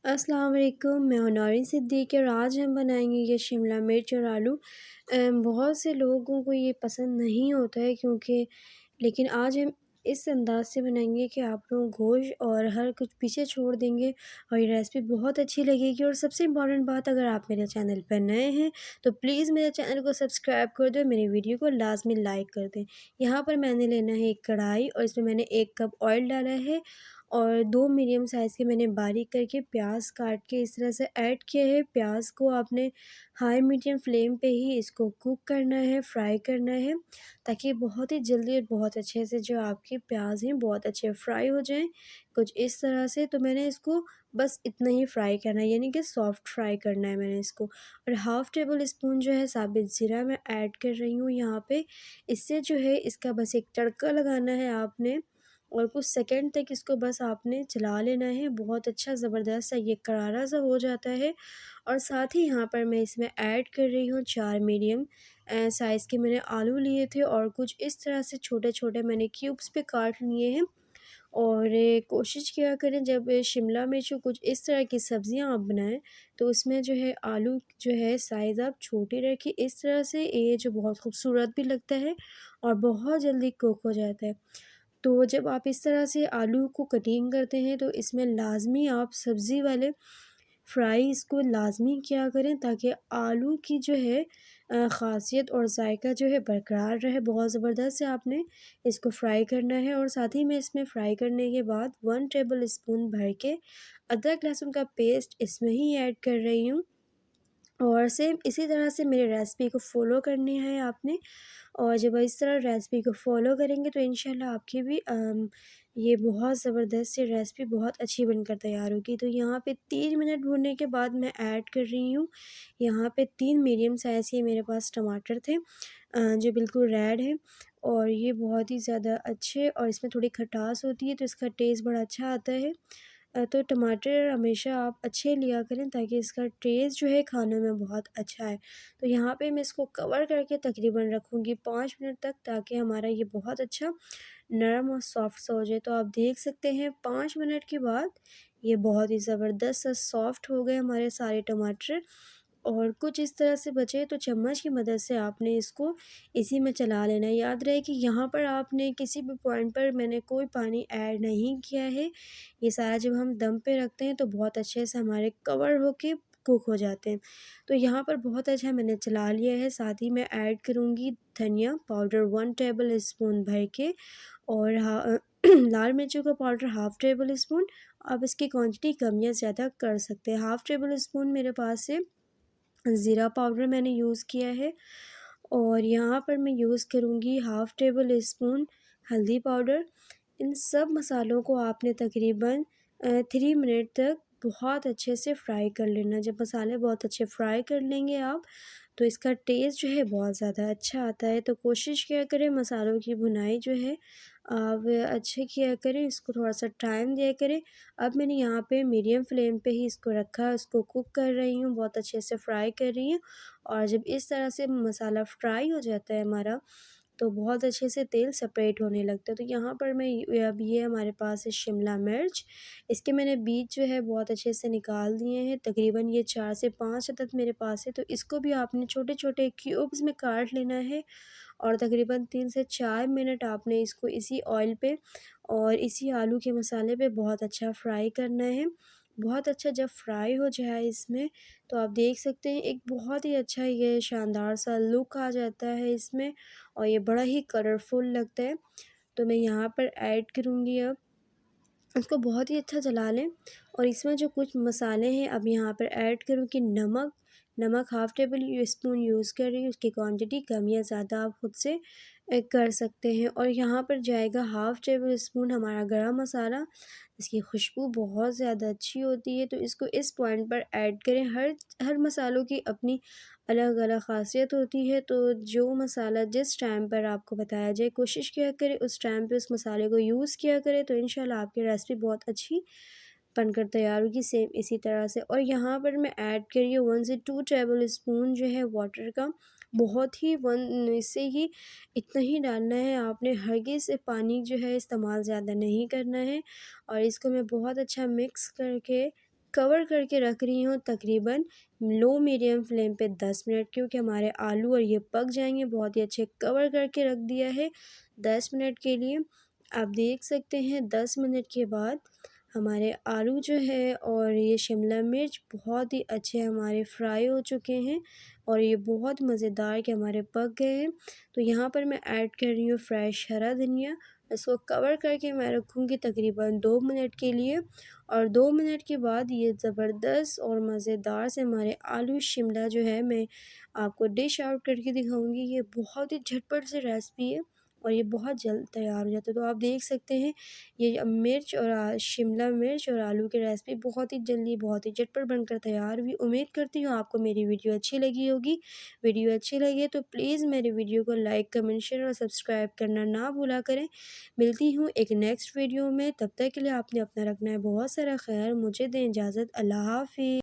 अस्सलाम वालेकुम, मैं हूँ नौरीन सिद्दीकी और आज हम बनाएंगे ये शिमला मिर्च और आलू। बहुत से लोगों को ये पसंद नहीं होता है क्योंकि लेकिन आज हम इस अंदाज से बनाएंगे कि आप लोग गोश्त और हर कुछ पीछे छोड़ देंगे और ये रेसिपी बहुत अच्छी लगेगी। और सबसे इम्पॉर्टेंट बात, अगर आप मेरे चैनल पर नए हैं तो प्लीज़ मेरे चैनल को सब्सक्राइब कर दें, मेरी वीडियो को लाजमी लाइक कर दें। यहाँ पर मैंने लेना है एक कढ़ाई और इसमें मैंने 1 कप ऑयल डाला है और 2 मीडियम साइज़ के मैंने बारीक करके प्याज काट के इस तरह से ऐड किए हैं। प्याज को आपने हाई मीडियम फ्लेम पे ही इसको कुक करना है, फ्राई करना है, ताकि बहुत ही जल्दी और बहुत अच्छे से जो आपके प्याज हैं बहुत अच्छे फ्राई हो जाएं, कुछ इस तरह से। तो मैंने इसको बस इतना ही फ्राई करना है, यानी कि सॉफ्ट फ्राई करना है मैंने इसको। और हाफ़ टेबल स्पून जो है साबित ज़ीरा मैं ऐड कर रही हूँ यहाँ पे। इससे जो है इसका बस एक तड़का लगाना है आपने और कुछ सेकंड तक इसको बस आपने चला लेना है। बहुत अच्छा ज़बरदस्त सा ये करारा सा हो जाता है। और साथ ही यहाँ पर मैं इसमें ऐड कर रही हूँ 4 मीडियम साइज़ के मैंने आलू लिए थे और कुछ इस तरह से छोटे-छोटे मैंने क्यूब्स पे काट लिए हैं। और कोशिश किया करें जब शिमला मिर्च और कुछ इस तरह की सब्ज़ियाँ आप बनाएँ तो उसमें जो है आलू जो है साइज़ आप छोटी रखें। इस तरह से ये जो बहुत खूबसूरत भी लगता है और बहुत जल्दी कुक हो जाता है। तो जब आप इस तरह से आलू को कटिंग करते हैं तो इसमें लाज़मी आप सब्ज़ी वाले फ्राई इसको लाज़मी किया करें, ताकि आलू की जो है ख़ासियत और जायका जो है बरकरार रहे। बहुत ज़बरदस्त से आपने इसको फ्राई करना है। और साथ ही में इसमें फ्राई करने के बाद 1 टेबल स्पून भर के अदरक लहसुन का पेस्ट इसमें ही ऐड कर रही हूँ। और सेम इसी तरह से मेरी रेसिपी को फ़ॉलो करनी है आपने। और जब इस तरह रेसिपी को फ़ॉलो करेंगे तो इंशाल्लाह आपकी भी ये बहुत ज़बरदस्त सी रेसिपी बहुत अच्छी बनकर तैयार होगी। तो यहाँ पे 3 मिनट भूनने के बाद मैं ऐड कर रही हूँ यहाँ पे 3 मीडियम साइज़ के मेरे पास टमाटर थे, जो बिल्कुल रेड हैं और ये बहुत ही ज़्यादा अच्छे, और इसमें थोड़ी खटास होती है तो इसका टेस्ट बड़ा अच्छा आता है। तो टमाटर हमेशा आप अच्छे लिया करें ताकि इसका टेस्ट जो है खाने में बहुत अच्छा है। तो यहाँ पे मैं इसको कवर करके तकरीबन रखूँगी 5 मिनट तक, ताकि हमारा ये बहुत अच्छा नरम और सॉफ्ट सा हो जाए। तो आप देख सकते हैं 5 मिनट के बाद ये बहुत ही ज़बरदस्त सा सॉफ्ट हो गए हमारे सारे टमाटर। और कुछ इस तरह से बचे तो चम्मच की मदद से आपने इसको इसी में चला लेना है। याद रहे कि यहाँ पर आपने किसी भी पॉइंट पर मैंने कोई पानी ऐड नहीं किया है। ये सारा जब हम दम पे रखते हैं तो बहुत अच्छे से हमारे कवर होके कुक हो जाते हैं। तो यहाँ पर बहुत अच्छा मैंने चला लिया है। साथ ही मैं ऐड करूँगी धनिया पाउडर 1 टेबल स्पून भर के और लाल मिर्चों का पाउडर हाफ़ टेबल स्पून। आप इसकी क्वांटिटी कम या ज़्यादा कर सकते हैं। हाफ़ टेबल स्पून मेरे पास से ज़ीरा पाउडर मैंने यूज़ किया है और यहाँ पर मैं यूज़ करूँगी हाफ़ टेबल स्पून हल्दी पाउडर। इन सब मसालों को आपने तकरीबन 3 मिनट तक बहुत अच्छे से फ्राई कर लेना। जब मसाले बहुत अच्छे फ्राई कर लेंगे आप तो इसका टेस्ट जो है बहुत ज़्यादा अच्छा आता है। तो कोशिश किया करें मसालों की भुनाई जो है आप अच्छे किया करें, इसको थोड़ा-सा टाइम दिया करें। अब मैंने यहाँ पे मीडियम फ्लेम पे ही इसको रखा है, इसको कुक कर रही हूँ, बहुत अच्छे से फ्राई कर रही हूँ। और जब इस तरह से मसाला फ्राई हो जाता है हमारा तो बहुत अच्छे से तेल सेपरेट होने लगता है। तो यहाँ पर मैं अब ये हमारे पास है शिमला मिर्च, इसके मैंने बीज जो है बहुत अच्छे से निकाल दिए हैं। तकरीबन ये 4 से 5 अदद मेरे पास है, तो इसको भी आपने छोटे-छोटे क्यूब्स में काट लेना है और तकरीबन 3 से 4 मिनट आपने इसको इसी ऑयल पे और इसी आलू के मसाले पे बहुत अच्छा फ्राई करना है। बहुत अच्छा जब फ्राई हो जाए इसमें तो आप देख सकते हैं एक बहुत ही अच्छा ये शानदार सा लुक आ जाता है इसमें और ये बड़ा ही कलरफुल लगता है। तो मैं यहाँ पर ऐड करूँगी अब, इसको बहुत ही अच्छा जला लें और इसमें जो कुछ मसाले हैं अब यहाँ पर ऐड करूँगी नमक। नमक हाफ़ टेबल स्पून यूज़ कर रही हूँ, उसकी क्वांटिटी कम या ज़्यादा आप खुद से कर सकते हैं। और यहाँ पर जाएगा हाफ़ टेबल स्पून हमारा गरम मसाला, इसकी खुशबू बहुत ज़्यादा अच्छी होती है, तो इसको इस पॉइंट पर ऐड करें। हर हर मसालों की अपनी अलग-अलग ख़ासियत होती है, तो जो मसाला जिस टाइम पर आपको बताया जाए कोशिश किया करें उस टाइम पे उस मसाले को यूज़ किया करें, तो इंशाल्लाह आपकी रेसिपी बहुत अच्छी बनकर तैयार होगी। सेम इसी तरह से और यहाँ पर मैं ऐड कर रही हूँ 1 से 2 टेबल स्पून जो है वाटर का। बहुत ही 1 इससे ही इतना ही डालना है आपने, हरगिज़ से पानी जो है इस्तेमाल ज़्यादा नहीं करना है। और इसको मैं बहुत अच्छा मिक्स करके कवर करके रख रही हूँ तकरीबन लो मीडियम फ्लेम पे 10 मिनट, क्योंकि हमारे आलू और ये पक जाएंगे। बहुत ही अच्छे कवर करके रख दिया है 10 मिनट के लिए। आप देख सकते हैं 10 मिनट के बाद हमारे आलू जो है और ये शिमला मिर्च बहुत ही अच्छे हमारे फ्राई हो चुके हैं और ये बहुत मज़ेदार के हमारे पक गए हैं। तो यहाँ पर मैं ऐड कर रही हूँ फ्रेश हरा धनिया। इसको कवर करके मैं रखूँगी तकरीबन 2 मिनट के लिए और 2 मिनट के बाद ये ज़बरदस्त और मज़ेदार से हमारे आलू शिमला जो है मैं आपको डिश आउट करके दिखाऊँगी। ये बहुत ही झटपट से रेसिपी है और ये बहुत जल्द तैयार हो जाता है। तो आप देख सकते हैं ये मिर्च और शिमला मिर्च और आलू की रेसिपी बहुत ही जल्दी बहुत ही झटपट बनकर तैयार हुई। उम्मीद करती हूँ आपको मेरी वीडियो अच्छी लगी होगी। वीडियो अच्छी लगी तो प्लीज़ मेरे वीडियो को लाइक कमेंट शेयर और सब्सक्राइब करना ना भूला करें। मिलती हूँ एक नेक्स्ट वीडियो में, तब तक के लिए आपने अपना रखना है बहुत सारा ख्याल। मुझे दें इजाज़त। अल्लाह हाफ़िज़।